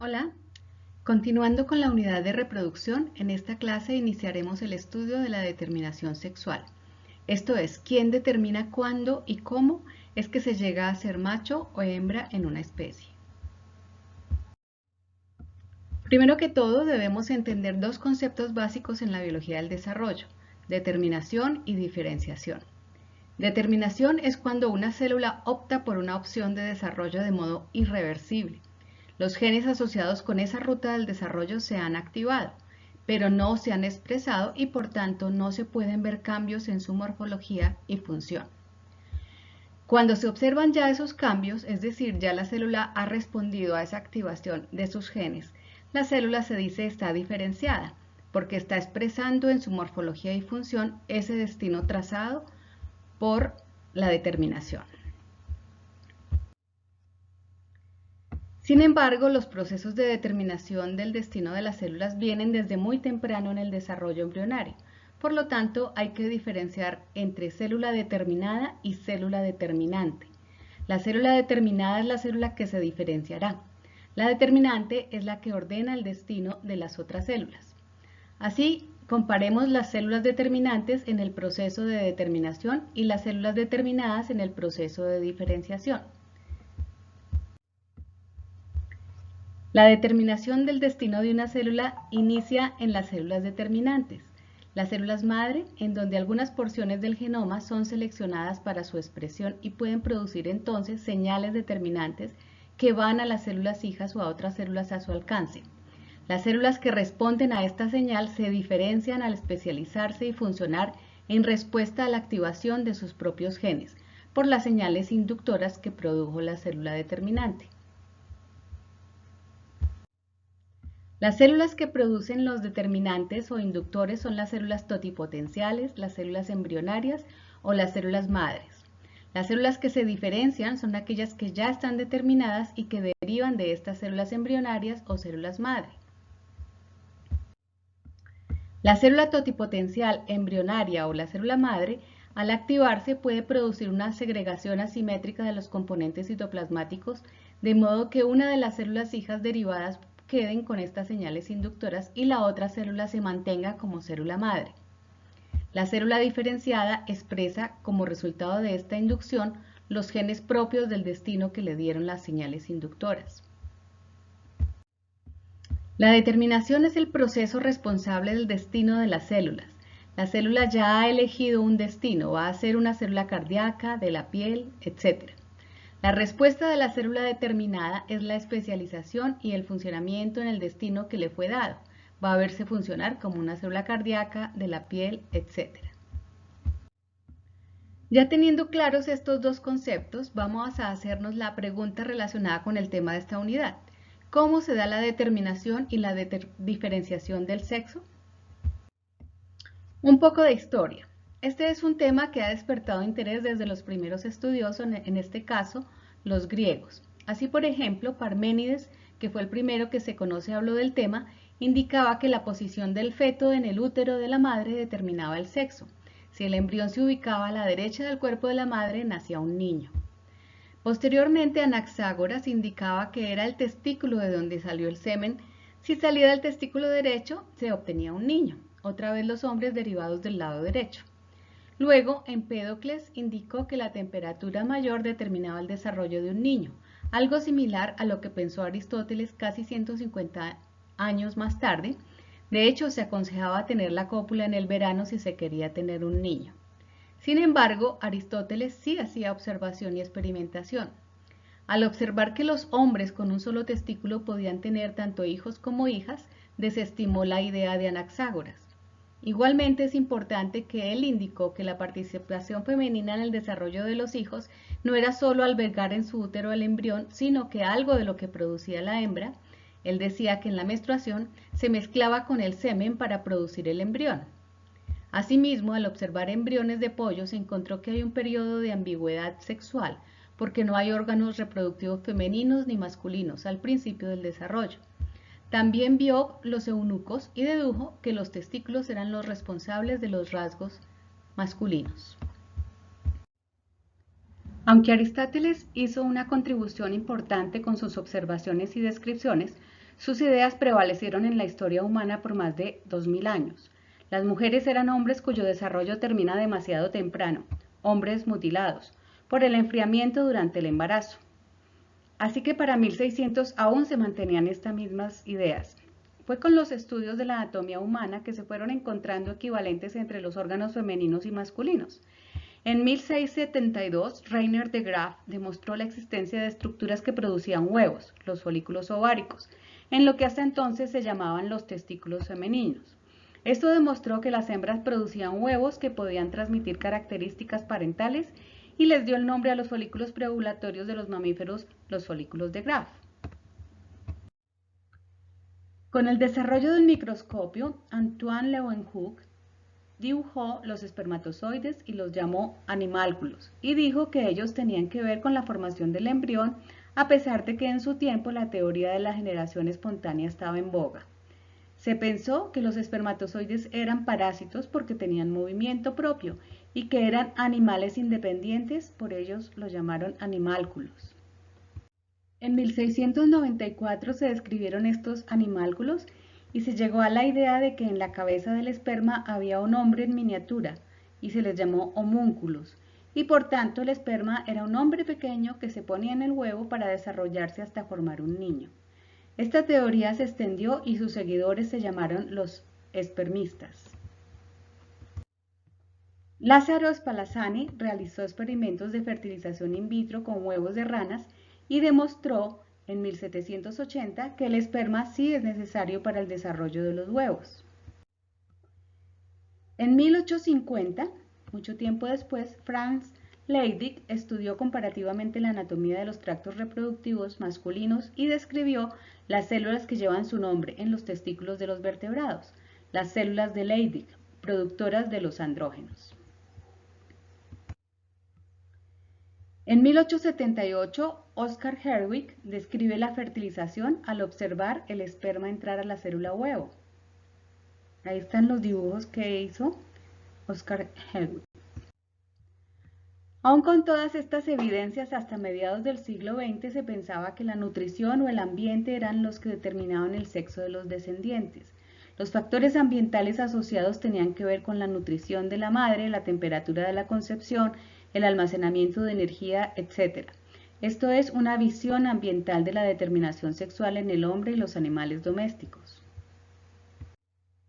Hola, continuando con la unidad de reproducción, en esta clase iniciaremos el estudio de la determinación sexual. Esto es, quién determina cuándo y cómo es que se llega a ser macho o hembra en una especie. Primero que todo, debemos entender dos conceptos básicos en la biología del desarrollo: determinación y diferenciación. Determinación es cuando una célula opta por una opción de desarrollo de modo irreversible. Los genes asociados con esa ruta del desarrollo se han activado, pero no se han expresado y por tanto no se pueden ver cambios en su morfología y función. Cuando se observan ya esos cambios, es decir, ya la célula ha respondido a esa activación de sus genes, la célula se dice está diferenciada, porque está expresando en su morfología y función ese destino trazado por la determinación. Sin embargo, los procesos de determinación del destino de las células vienen desde muy temprano en el desarrollo embrionario. Por lo tanto, hay que diferenciar entre célula determinada y célula determinante. La célula determinada es la célula que se diferenciará. La determinante es la que ordena el destino de las otras células. Así, comparemos las células determinantes en el proceso de determinación y las células determinadas en el proceso de diferenciación. La determinación del destino de una célula inicia en las células determinantes, las células madre, en donde algunas porciones del genoma son seleccionadas para su expresión y pueden producir entonces señales determinantes que van a las células hijas o a otras células a su alcance. Las células que responden a esta señal se diferencian al especializarse y funcionar en respuesta a la activación de sus propios genes por las señales inductoras que produjo la célula determinante. Las células que producen los determinantes o inductores son las células totipotenciales, las células embrionarias o las células madres. Las células que se diferencian son aquellas que ya están determinadas y que derivan de estas células embrionarias o células madre. La célula totipotencial embrionaria o la célula madre, al activarse, puede producir una segregación asimétrica de los componentes citoplasmáticos, de modo que una de las células hijas derivadas queden con estas señales inductoras y la otra célula se mantenga como célula madre. La célula diferenciada expresa como resultado de esta inducción los genes propios del destino que le dieron las señales inductoras. La determinación es el proceso responsable del destino de las células. La célula ya ha elegido un destino, va a ser una célula cardíaca, de la piel, etc. La respuesta de la célula determinada es la especialización y el funcionamiento en el destino que le fue dado. Va a verse funcionar como una célula cardíaca, de la piel, etc. Ya teniendo claros estos dos conceptos, vamos a hacernos la pregunta relacionada con el tema de esta unidad. ¿Cómo se da la determinación y la diferenciación del sexo? Un poco de historia. Este es un tema que ha despertado interés desde los primeros estudiosos, en este caso, los griegos. Así, por ejemplo, Parménides, que fue el primero que se conoce habló del tema, indicaba que la posición del feto en el útero de la madre determinaba el sexo. Si el embrión se ubicaba a la derecha del cuerpo de la madre, nacía un niño. Posteriormente, Anaxágoras indicaba que era el testículo de donde salió el semen. Si salía del testículo derecho, se obtenía un niño. Otra vez los hombres derivados del lado derecho. Luego, Empédocles indicó que la temperatura mayor determinaba el desarrollo de un niño, algo similar a lo que pensó Aristóteles casi 150 años más tarde. De hecho, se aconsejaba tener la cópula en el verano si se quería tener un niño. Sin embargo, Aristóteles sí hacía observación y experimentación. Al observar que los hombres con un solo testículo podían tener tanto hijos como hijas, desestimó la idea de Anaxágoras. Igualmente es importante que él indicó que la participación femenina en el desarrollo de los hijos no era solo albergar en su útero el embrión, sino que algo de lo que producía la hembra, él decía que en la menstruación se mezclaba con el semen para producir el embrión. Asimismo, al observar embriones de pollo se encontró que hay un periodo de ambigüedad sexual, porque no hay órganos reproductivos femeninos ni masculinos al principio del desarrollo. También vio los eunucos y dedujo que los testículos eran los responsables de los rasgos masculinos. Aunque Aristóteles hizo una contribución importante con sus observaciones y descripciones, Sus ideas prevalecieron en la historia humana por más de 2000 años. Las mujeres eran hombres cuyo desarrollo termina demasiado temprano, hombres mutilados, por el enfriamiento durante el embarazo. Así que para 1600 aún se mantenían estas mismas ideas. Fue con los estudios de la anatomía humana que se fueron encontrando equivalentes entre los órganos femeninos y masculinos. En 1672, Reiner de Graaf demostró la existencia de estructuras que producían huevos, los folículos ováricos, en lo que hasta entonces se llamaban los testículos femeninos. Esto demostró que las hembras producían huevos que podían transmitir características parentales y les dio el nombre a los folículos preovulatorios de los mamíferos, los folículos de Graaf. Con el desarrollo del microscopio, Antoine Leeuwenhoek dibujó los espermatozoides y los llamó animálculos, y dijo que ellos tenían que ver con la formación del embrión, a pesar de que en su tiempo la teoría de la generación espontánea estaba en boga. Se pensó que los espermatozoides eran parásitos porque tenían movimiento propio y que eran animales independientes, por ellos los llamaron animálculos. En 1694 se describieron estos animálculos y se llegó a la idea de que en la cabeza del esperma había un hombre en miniatura y se les llamó homúnculos, y por tanto el esperma era un hombre pequeño que se ponía en el huevo para desarrollarse hasta formar un niño. Esta teoría se extendió y sus seguidores se llamaron los espermistas. Lázaro Spallanzani realizó experimentos de fertilización in vitro con huevos de ranas y demostró en 1780 que el esperma sí es necesario para el desarrollo de los huevos. En 1850, mucho tiempo después, Franz Leydig estudió comparativamente la anatomía de los tractos reproductivos masculinos y describió las células que llevan su nombre en los testículos de los vertebrados, las células de Leydig, productoras de los andrógenos. En 1878, Oscar Herwig describe la fertilización al observar el esperma entrar a la célula huevo. Ahí están los dibujos que hizo Oscar Herwig. Aún con todas estas evidencias, hasta mediados del siglo XX se pensaba que la nutrición o el ambiente eran los que determinaban el sexo de los descendientes. Los factores ambientales asociados tenían que ver con la nutrición de la madre, la temperatura de la concepción, el almacenamiento de energía, etc. Esto es una visión ambiental de la determinación sexual en el hombre y los animales domésticos.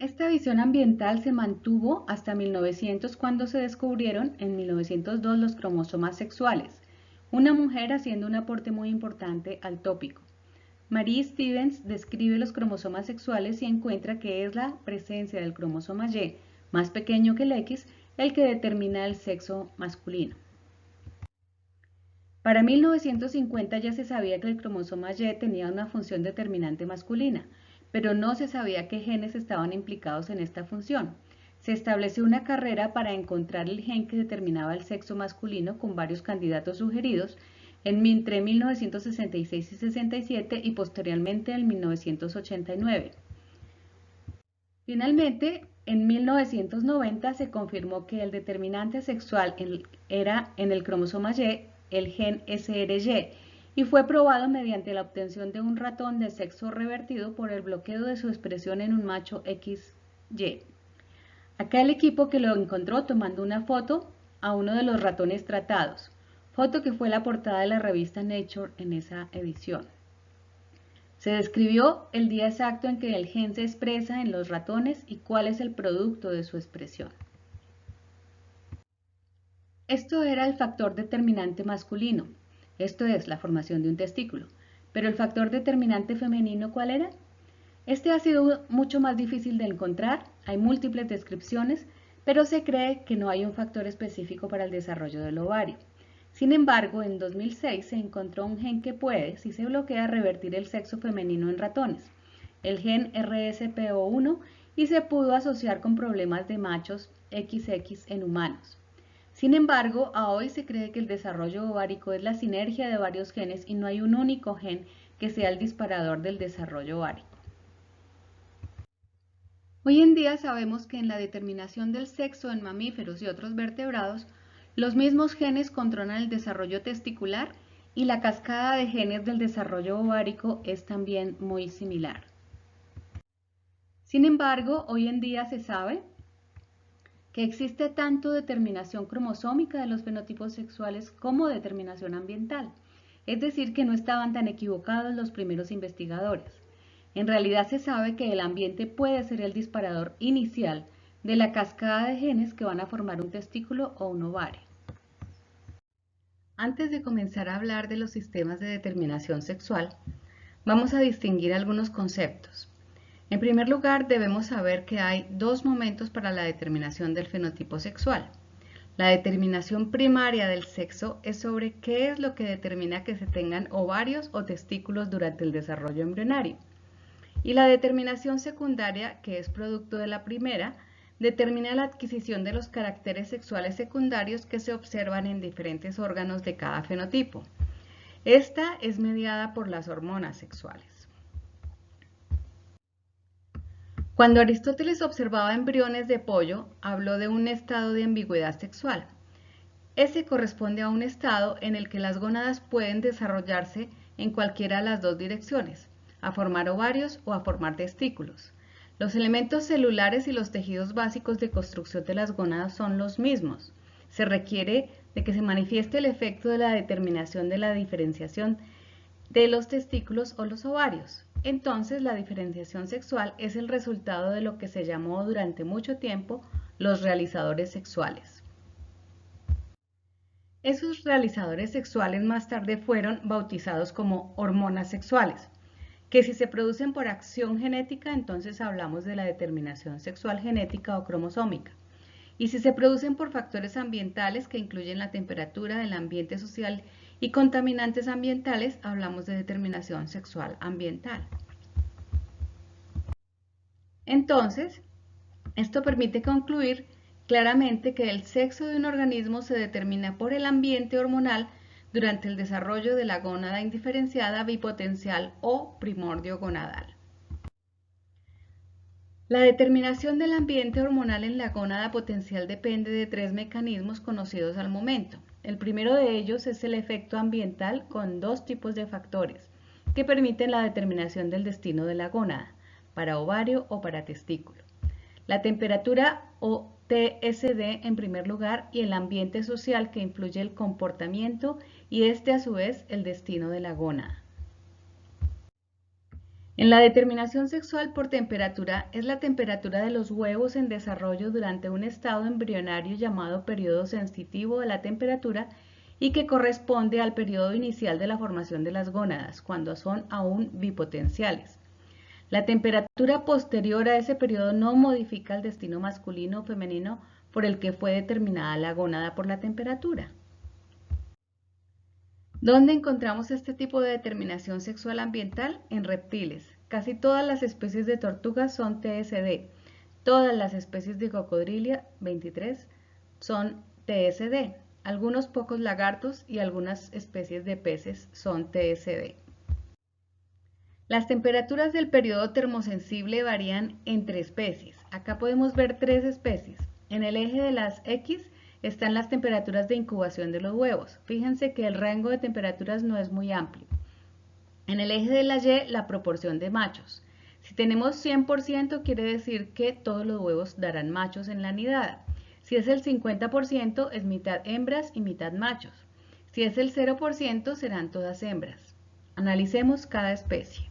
Esta visión ambiental se mantuvo hasta 1900 cuando se descubrieron en 1902 los cromosomas sexuales, una mujer haciendo un aporte muy importante al tópico. Mary Stevens describe los cromosomas sexuales y encuentra que es la presencia del cromosoma Y, más pequeño que el X, el que determina el sexo masculino. Para 1950 ya se sabía que el cromosoma Y tenía una función determinante masculina, pero no se sabía qué genes estaban implicados en esta función. Se estableció una carrera para encontrar el gen que determinaba el sexo masculino con varios candidatos sugeridos entre 1966 y 67 y posteriormente en 1989. Finalmente, en 1990 se confirmó que el determinante sexual era en el cromosoma Y el gen SRY y fue probado mediante la obtención de un ratón de sexo revertido por el bloqueo de su expresión en un macho XY. Acá el equipo que lo encontró tomando una foto a uno de los ratones tratados, foto que fue la portada de la revista Nature en esa edición. Se describió el día exacto en que el gen se expresa en los ratones y cuál es el producto de su expresión. Esto era el factor determinante masculino, esto es la formación de un testículo, pero el factor determinante femenino, ¿cuál era? Este ha sido mucho más difícil de encontrar, hay múltiples descripciones, pero se cree que no hay un factor específico para el desarrollo del ovario. Sin embargo, en 2006 se encontró un gen que puede, si se bloquea, revertir el sexo femenino en ratones, el gen RSPO1, y se pudo asociar con problemas de machos XX en humanos. Sin embargo, a hoy se cree que el desarrollo ovárico es la sinergia de varios genes y no hay un único gen que sea el disparador del desarrollo ovárico. Hoy en día sabemos que en la determinación del sexo en mamíferos y otros vertebrados, los mismos genes controlan el desarrollo testicular y la cascada de genes del desarrollo ovárico es también muy similar. Sin embargo, hoy en día se sabe que existe tanto determinación cromosómica de los fenotipos sexuales como determinación ambiental, es decir, que no estaban tan equivocados los primeros investigadores. En realidad se sabe que el ambiente puede ser el disparador inicial de la cascada de genes que van a formar un testículo o un ovario. Antes de comenzar a hablar de los sistemas de determinación sexual, vamos a distinguir algunos conceptos. En primer lugar, debemos saber que hay dos momentos para la determinación del fenotipo sexual. La determinación primaria del sexo es sobre qué es lo que determina que se tengan ovarios o testículos durante el desarrollo embrionario. Y la determinación secundaria, que es producto de la primera, determina la adquisición de los caracteres sexuales secundarios que se observan en diferentes órganos de cada fenotipo. Esta es mediada por las hormonas sexuales. Cuando Aristóteles observaba embriones de pollo, habló de un estado de ambigüedad sexual. Ese corresponde a un estado en el que las gónadas pueden desarrollarse en cualquiera de las dos direcciones, a formar ovarios o a formar testículos. Los elementos celulares y los tejidos básicos de construcción de las gónadas son los mismos. Se requiere de que se manifieste el efecto de la determinación de la diferenciación de los testículos o los ovarios. Entonces, la diferenciación sexual es el resultado de lo que se llamó durante mucho tiempo los realizadores sexuales. Esos realizadores sexuales más tarde fueron bautizados como hormonas sexuales, que si se producen por acción genética, entonces hablamos de la determinación sexual genética o cromosómica. Y si se producen por factores ambientales que incluyen la temperatura, el ambiente social y contaminantes ambientales, hablamos de determinación sexual ambiental. Entonces, esto permite concluir claramente que el sexo de un organismo se determina por el ambiente hormonal durante el desarrollo de la gónada indiferenciada bipotencial o primordio gonadal. La determinación del ambiente hormonal en la gónada potencial depende de tres mecanismos conocidos al momento. El primero de ellos es el efecto ambiental con dos tipos de factores que permiten la determinación del destino de la gónada, para ovario o para testículo. La temperatura o TSD en primer lugar y el ambiente social que influye el comportamiento y este a su vez el destino de la gónada. En la determinación sexual por temperatura es la temperatura de los huevos en desarrollo durante un estado embrionario llamado periodo sensitivo de la temperatura y que corresponde al periodo inicial de la formación de las gónadas, cuando son aún bipotenciales. La temperatura posterior a ese periodo no modifica el destino masculino o femenino por el que fue determinada la gónada por la temperatura. ¿Dónde encontramos este tipo de determinación sexual ambiental? En reptiles. Casi todas las especies de tortugas son TSD. Todas las especies de cocodrilia, 23, son TSD. Algunos pocos lagartos y algunas especies de peces son TSD. Las temperaturas del periodo termosensible varían entre especies. Acá podemos ver tres especies. En el eje de las X están las temperaturas de incubación de los huevos. Fíjense que el rango de temperaturas no es muy amplio. En el eje de la Y, la proporción de machos. Si tenemos 100%, quiere decir que todos los huevos darán machos en la nidada. Si es el 50%, es mitad hembras y mitad machos. Si es el 0%, serán todas hembras. Analicemos cada especie.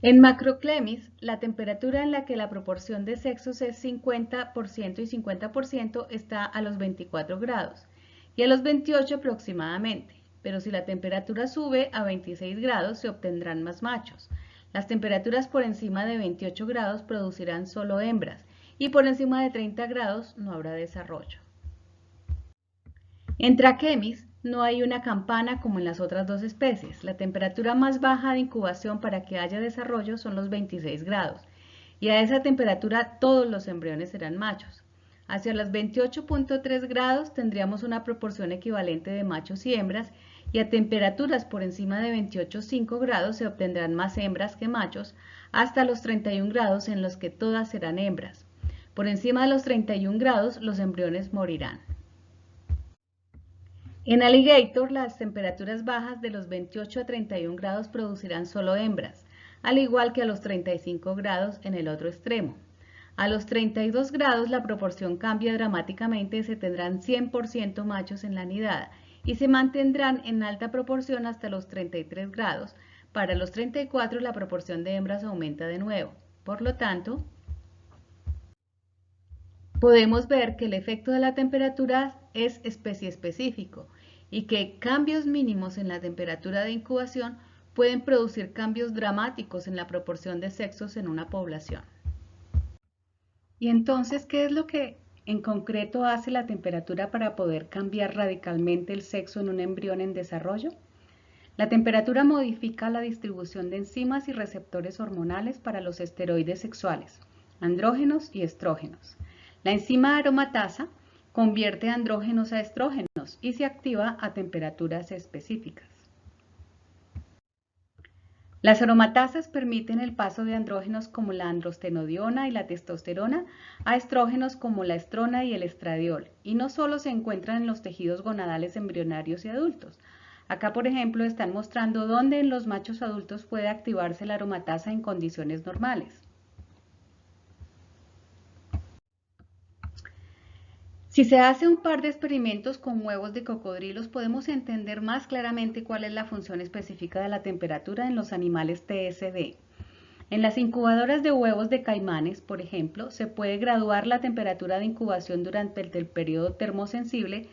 En Macroclemis, la temperatura en la que la proporción de sexos es 50% y 50% está a los 24 grados y a los 28 aproximadamente, pero si la temperatura sube a 26 grados se obtendrán más machos. Las temperaturas por encima de 28 grados producirán solo hembras y por encima de 30 grados no habrá desarrollo. En Trachemis no hay una campana como en las otras dos especies. La temperatura más baja de incubación para que haya desarrollo son los 26 grados y a esa temperatura todos los embriones serán machos. Hacia los 28.3 grados tendríamos una proporción equivalente de machos y hembras y a temperaturas por encima de 28.5 grados se obtendrán más hembras que machos hasta los 31 grados en los que todas serán hembras. Por encima de los 31 grados los embriones morirán. En Alligator, las temperaturas bajas de los 28 a 31 grados producirán solo hembras, al igual que a los 35 grados en el otro extremo. A los 32 grados la proporción cambia dramáticamente y se tendrán 100% machos en la nidada y se mantendrán en alta proporción hasta los 33 grados. Para los 34 la proporción de hembras aumenta de nuevo. Por lo tanto, podemos ver que el efecto de la temperatura es especie específico y que cambios mínimos en la temperatura de incubación pueden producir cambios dramáticos en la proporción de sexos en una población. Y entonces, ¿qué es lo que en concreto hace la temperatura para poder cambiar radicalmente el sexo en un embrión en desarrollo? La temperatura modifica la distribución de enzimas y receptores hormonales para los esteroides sexuales, andrógenos y estrógenos. La enzima aromatasa convierte andrógenos a estrógenos y se activa a temperaturas específicas. Las aromatasas permiten el paso de andrógenos como la androstenediona y la testosterona a estrógenos como la estrona y el estradiol, y no solo se encuentran en los tejidos gonadales embrionarios y adultos. Acá, por ejemplo, están mostrando dónde en los machos adultos puede activarse la aromatasa en condiciones normales. Si se hace un par de experimentos con huevos de cocodrilos, podemos entender más claramente cuál es la función específica de la temperatura en los animales TSD. En las incubadoras de huevos de caimanes, por ejemplo, se puede graduar la temperatura de incubación durante el periodo termosensible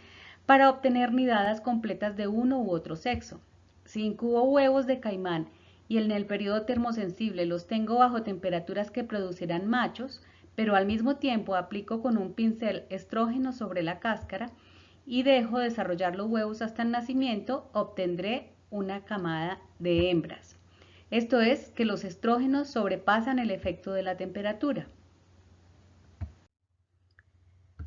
para obtener nidadas completas de uno u otro sexo. Si incubo huevos de caimán y en el periodo termosensible los tengo bajo temperaturas que producirán machos, pero al mismo tiempo aplico con un pincel estrógeno sobre la cáscara y dejo desarrollar los huevos hasta el nacimiento, obtendré una camada de hembras. Esto es que los estrógenos sobrepasan el efecto de la temperatura.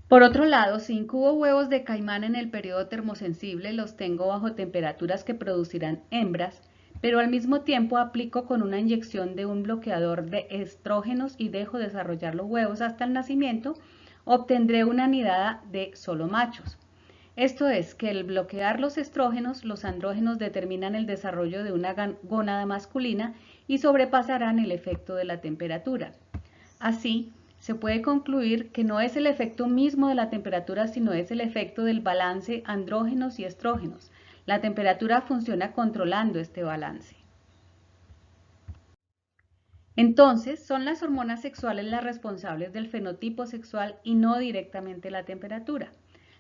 Por otro lado, si incubo huevos de caimán en el periodo termosensible, los tengo bajo temperaturas que producirán hembras, pero al mismo tiempo aplico con una inyección de un bloqueador de estrógenos y dejo desarrollar los huevos hasta el nacimiento, obtendré una nidada de solo machos. Esto es que al bloquear los estrógenos, los andrógenos determinan el desarrollo de una gónada masculina y sobrepasarán el efecto de la temperatura. Así, se puede concluir que no es el efecto mismo de la temperatura, sino es el efecto del balance andrógenos y estrógenos. La temperatura funciona controlando este balance. Entonces, son las hormonas sexuales las responsables del fenotipo sexual y no directamente la temperatura.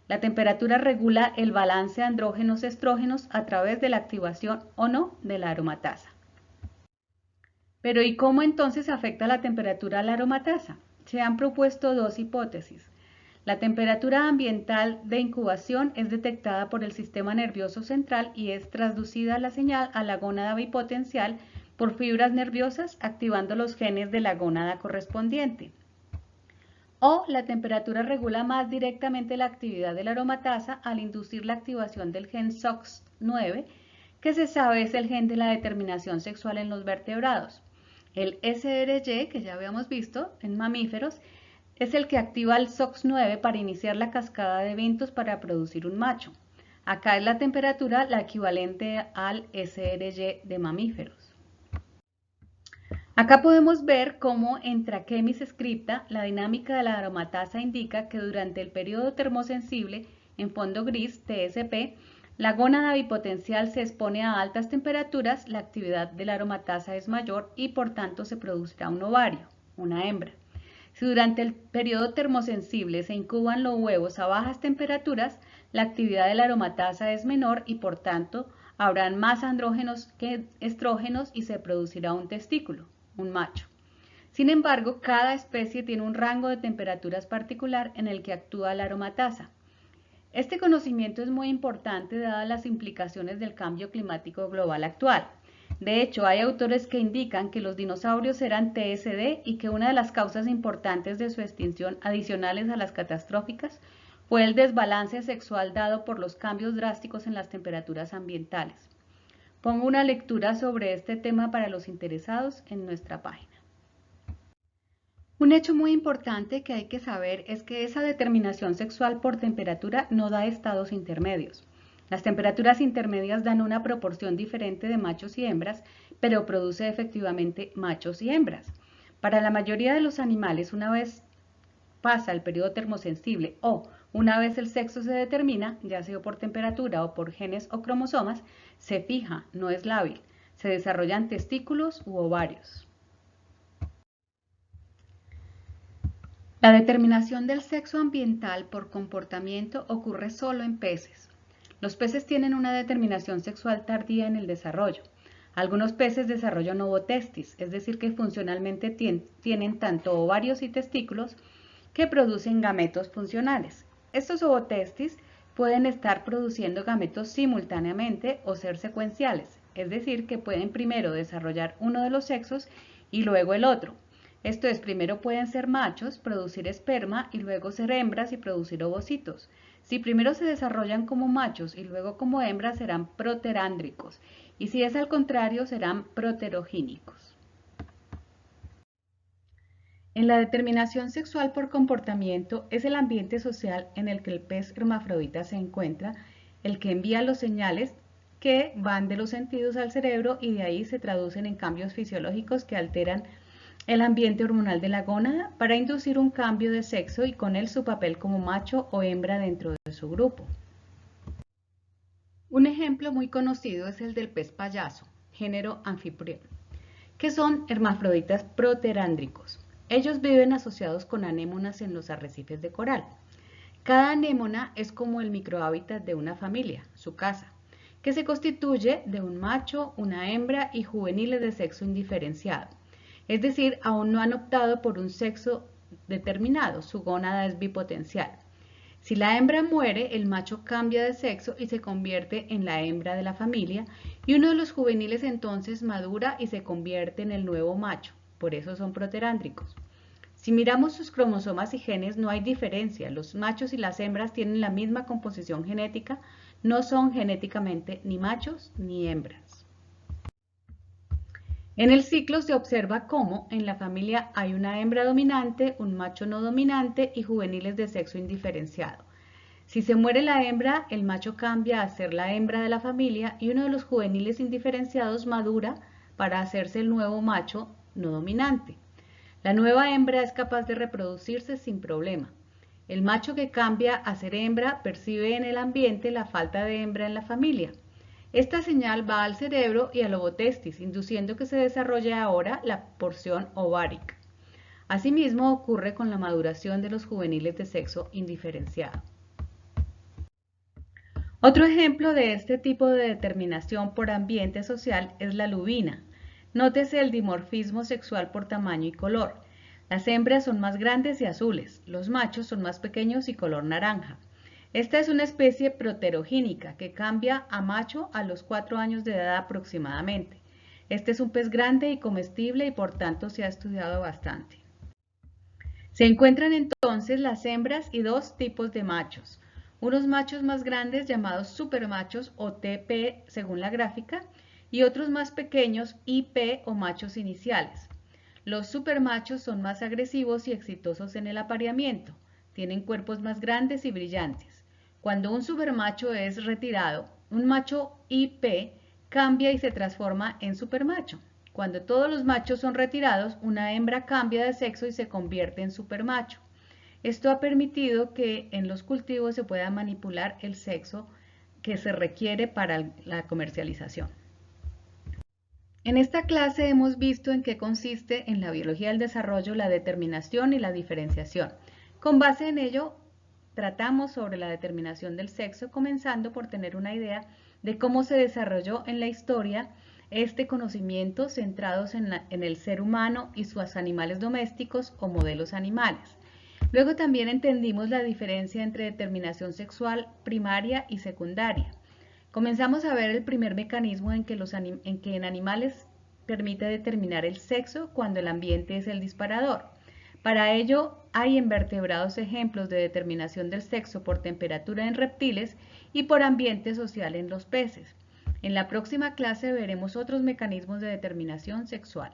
La temperatura regula el balance andrógenos-estrógenos a través de la activación o no de la aromatasa. Pero ¿y cómo entonces afecta la temperatura a la aromatasa? Se han propuesto dos hipótesis. La temperatura ambiental de incubación es detectada por el sistema nervioso central y es transducida la señal a la gónada bipotencial por fibras nerviosas activando los genes de la gónada correspondiente. O la temperatura regula más directamente la actividad de la aromatasa al inducir la activación del gen SOX9, que se sabe es el gen de la determinación sexual en los vertebrados. El SRY, que ya habíamos visto en mamíferos, es el que activa el SOX9 para iniciar la cascada de eventos para producir un macho. Acá es la temperatura la equivalente al SRY de mamíferos. Acá podemos ver cómo en Trachemis scripta la dinámica de la aromatasa indica que durante el periodo termosensible en fondo gris TSP, la gónada bipotencial se expone a altas temperaturas, la actividad de la aromatasa es mayor y por tanto se producirá un ovario, una hembra. Si durante el periodo termosensible se incuban los huevos a bajas temperaturas, la actividad de la aromatasa es menor y por tanto habrán más andrógenos que estrógenos y se producirá un testículo, un macho. Sin embargo, cada especie tiene un rango de temperaturas particular en el que actúa la aromatasa. Este conocimiento es muy importante dadas las implicaciones del cambio climático global actual. De hecho, hay autores que indican que los dinosaurios eran TSD y que una de las causas importantes de su extinción, adicionales a las catastróficas, fue el desbalance sexual dado por los cambios drásticos en las temperaturas ambientales. Pongo una lectura sobre este tema para los interesados en nuestra página. Un hecho muy importante que hay que saber es que esa determinación sexual por temperatura no da estados intermedios. Las temperaturas intermedias dan una proporción diferente de machos y hembras, pero produce efectivamente machos y hembras. Para la mayoría de los animales, una vez pasa el periodo termosensible o una vez el sexo se determina, ya sea por temperatura o por genes o cromosomas, se fija, no es lábil. Se desarrollan testículos u ovarios. La determinación del sexo ambiental por comportamiento ocurre solo en peces. Los peces tienen una determinación sexual tardía en el desarrollo. Algunos peces desarrollan ovotestis, es decir, que funcionalmente tienen tanto ovarios y testículos que producen gametos funcionales. Estos ovotestis pueden estar produciendo gametos simultáneamente o ser secuenciales, es decir, que pueden primero desarrollar uno de los sexos y luego el otro. Esto es, primero pueden ser machos, producir esperma y luego ser hembras y producir ovocitos. Si primero se desarrollan como machos y luego como hembras serán proterándricos y si es al contrario serán proterogínicos. En la determinación sexual por comportamiento es el ambiente social en el que el pez hermafrodita se encuentra el que envía los señales que van de los sentidos al cerebro y de ahí se traducen en cambios fisiológicos que alteran el ambiente hormonal de la gónada para inducir un cambio de sexo y con él su papel como macho o hembra dentro de su grupo. Un ejemplo muy conocido es el del pez payaso, género Amphiprion, que son hermafroditas proterándricos. Ellos viven asociados con anémonas en los arrecifes de coral. Cada anémona es como el microhábitat de una familia, su casa, que se constituye de un macho, una hembra y juveniles de sexo indiferenciado. Es decir, aún no han optado por un sexo determinado, su gónada es bipotencial. Si la hembra muere, el macho cambia de sexo y se convierte en la hembra de la familia y uno de los juveniles entonces madura y se convierte en el nuevo macho, por eso son proterándricos. Si miramos sus cromosomas y genes no hay diferencia, los machos y las hembras tienen la misma composición genética, no son genéticamente ni machos ni hembras. En el ciclo se observa cómo en la familia hay una hembra dominante, un macho no dominante y juveniles de sexo indiferenciado. Si se muere la hembra, el macho cambia a ser la hembra de la familia y uno de los juveniles indiferenciados madura para hacerse el nuevo macho no dominante. La nueva hembra es capaz de reproducirse sin problema. El macho que cambia a ser hembra percibe en el ambiente la falta de hembra en la familia. Esta señal va al cerebro y al ovotestis, induciendo que se desarrolle ahora la porción ovárica. Asimismo ocurre con la maduración de los juveniles de sexo indiferenciado. Otro ejemplo de este tipo de determinación por ambiente social es la lubina. Nótese el dimorfismo sexual por tamaño y color. Las hembras son más grandes y azules, los machos son más pequeños y color naranja. Esta es una especie proterogínica que cambia a macho a los 4 años de edad aproximadamente. Este es un pez grande y comestible y por tanto se ha estudiado bastante. Se encuentran entonces las hembras y dos tipos de machos. Unos machos más grandes llamados supermachos o TP según la gráfica y otros más pequeños IP o machos iniciales. Los supermachos son más agresivos y exitosos en el apareamiento. Tienen cuerpos más grandes y brillantes. Cuando un supermacho es retirado, un macho IP cambia y se transforma en supermacho. Cuando todos los machos son retirados, una hembra cambia de sexo y se convierte en supermacho. Esto ha permitido que en los cultivos se pueda manipular el sexo que se requiere para la comercialización. En esta clase hemos visto en qué consiste en la biología del desarrollo la determinación y la diferenciación. Con base en ello, tratamos sobre la determinación del sexo, comenzando por tener una idea de cómo se desarrolló en la historia este conocimiento centrados en el ser humano y sus animales domésticos o modelos animales. Luego también entendimos la diferencia entre determinación sexual primaria y secundaria. Comenzamos a ver el primer mecanismo en que en animales permite determinar el sexo cuando el ambiente es el disparador. Para ello hay invertebrados ejemplos de determinación del sexo por temperatura en reptiles y por ambiente social en los peces. En la próxima clase veremos otros mecanismos de determinación sexual.